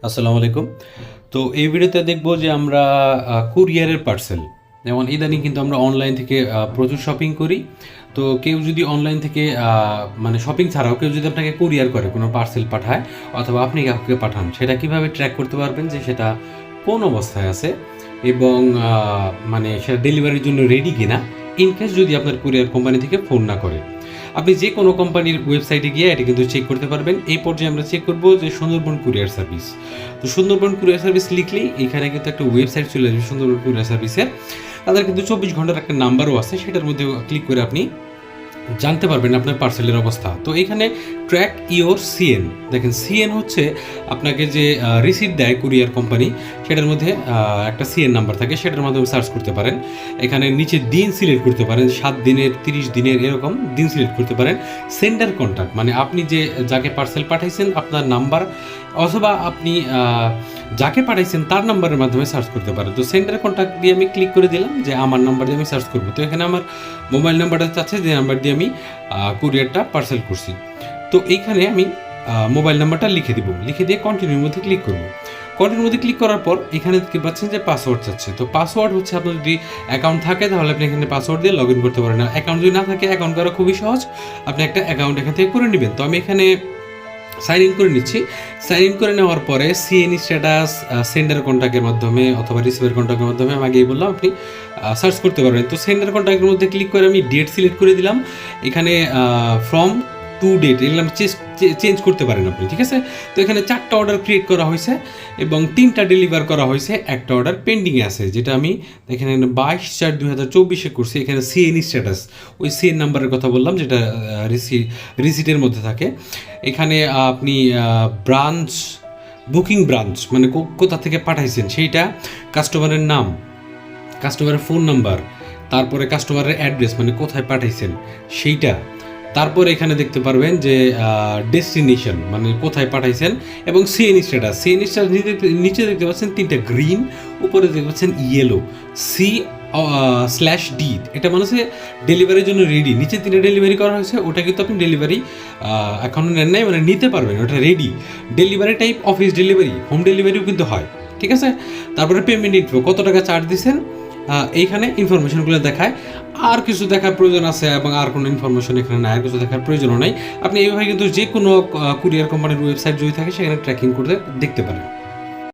আসসালামু আলাইকুম। তো এই ভিডিওতে দেখব যে আমরা কুরিয়ারের পার্সেল, যেমন ইদানিং কিন্তু আমরা অনলাইন থেকে প্রচুর শপিং করি। তো কেউ যদি অনলাইন থেকে মানে শপিং ছাড়াও কেউ যদি আপনাকে কুরিয়ার করে কোনো পার্সেল পাঠায় অথবা আপনি কাউকে পাঠান, সেটা কিভাবে ট্র্যাক করতে পারবেন যে সেটা কোন অবস্থায় আছে এবং মানে সেটা ডেলিভারির জন্য রেডি কিনা, ইনকেস যদি আপনার কুরিয়ার কোম্পানি থেকে ফোন না করে। আপনি যে কোনো কোম্পানির ওয়েবসাইটে গিয়ে এটা কিন্তু চেক করতে পারবেন। এই পর্যায়ে আমরা চেক করব যে সুন্দরবন কুরিয়ার সার্ভিস। তো সুন্দরবন কুরিয়ার সার্ভিস লিখলেই এখানে কিন্তু একটা ওয়েবসাইট চলে আসবে সুন্দরবন কুরিয়ার সার্ভিসের। তাদের কিন্তু 24 ঘন্টার একটা নাম্বারও আছে, সেটার মধ্যে ক্লিক করে আপনি জানতে পারবেন আপনার পার্সেলের অবস্থা। তো এখানে ট্র্যাক ইওর সিএন, দেখেন সিএন হচ্ছে আপনাকে যে রিসিট দেয় কুরিয়ার কোম্পানি, সেটার মধ্যে একটা সিএন নাম্বার থাকে, সেটার মাধ্যমে সার্চ করতে পারেন। এখানে নিচে দিন সিলেক্ট করতে পারেন, 7 দিনের, 30 দিনের, এরকম দিন সিলেক্ট করতে পারেন। সেন্ডার কন্ট্যাক্ট মানে আপনি যে যাকে পার্সেল পাঠাইছেন আপনার নাম্বার, অথবা আপনি যাকে পাঠাইছেন তার নাম্বারের মাধ্যমে সার্চ করতে পারেন। তো সেন্ডার কন্ট্যাক্ট দিয়ে আমি ক্লিক করে দিলাম যে আমার নাম্বার দিয়ে আমি সার্চ করবো। তো এখানে আমার মোবাইল নাম্বারটা চাচ্ছে, যে নাম্বার দিয়ে আমি কুরিয়ারটা পার্সেল করছি। তো এইখানে আমি মোবাইল নাম্বারটা লিখে দিব, লিখে দিয়ে কন্টিনিউর মধ্যে ক্লিক করব। কন্টিনিউর মধ্যে ক্লিক করার পর এখানে দেখতে পাচ্ছেন যে পাসওয়ার্ড চাচ্ছে। তো পাসওয়ার্ড হচ্ছে আপনার যদি অ্যাকাউন্ট থাকে তাহলে আপনি এখানে পাসওয়ার্ড দিয়ে লগ ইন করতে পারেন। আর অ্যাকাউন্ট যদি না থাকে, অ্যাকাউন্ট করা খুবই সহজ, আপনি একটা অ্যাকাউন্ট এখান থেকে করে নেবেন। তো আমি এখানে সাইন ইন করে নিচ্ছি। সাইন ইন করে নেওয়ার পরে সিএনই স্ট্যাটাস সেন্ডার কন্ট্যাক্টের মাধ্যমে অথবা রিসিভার কন্ট্যাক্টের মাধ্যমে আমি আগেই বললাম আপনি সার্চ করতে পারবেন। তো সেন্ডার কন্ট্যাক্টের মধ্যে ক্লিক করে আমি ডেট সিলেক্ট করে দিলাম। এখানে ফ্রম টু ডেট এগুলো আমি চেঞ্জ করতে পারেন আপনি, ঠিক আছে। তো এখানে 4টা অর্ডার ক্রিয়েট করা হয়েছে এবং 3টা ডেলিভার করা হয়েছে, একটা অর্ডার পেন্ডিংয়ে আছে, যেটা আমি এখানে 22/4/2024 করছি। এখানে সিএনই স্ট্যাটাস, ওই সিএন নাম্বারের কথা বললাম যেটা রিসিটের মধ্যে থাকে। এখানে আপনি ব্রাঞ্চ, বুকিং ব্রাঞ্চ মানে কোথা থেকে পাঠাইছেন সেইটা, কাস্টমারের নাম, কাস্টমারের ফোন নাম্বার, তারপরে কাস্টমারের অ্যাড্রেস মানে কোথায় পাঠাইছেন সেইটা, তারপর এখানে দেখতে পারবেন যে ডেস্টিনেশন মানে কোথায় পাঠাইছেন, এবং সিএনই স্ট্যাটাস। সিএনই স্ট্যাটাস নিচে দেখতে পাচ্ছেন 3টা গ্রিন, উপরে দেখতে পাচ্ছেন ইয়েলো, C/D, এটা মানে হচ্ছে ডেলিভারির জন্য রেডি। নিচে 3টা ডেলিভারি করা হয়েছে, ওটা কিন্তু আপনি ডেলিভারি এখনও নেন নাই, মানে নিতে পারবেন, ওটা ready. Delivery type office delivery, home ডেলিভারিও কিন্তু হয়, ঠিক আছে। তারপরে পেমেন্ট ইনফো, কত টাকা চার্জ দিচ্ছেন, এইখানে ইনফরমেশনগুলো দেখায়। আর কিছু দেখার প্রয়োজন আছে এবং আর কোনো ইনফরমেশন এখানে নাই, আর কিছু দেখার প্রয়োজনও নাই। আপনি এইভাবে কিন্তু যে কোনো কুরিয়ার কোম্পানির ওয়েবসাইট যদি থাকে সেখানে ট্র্যাকিং করে দেখতে পারেন।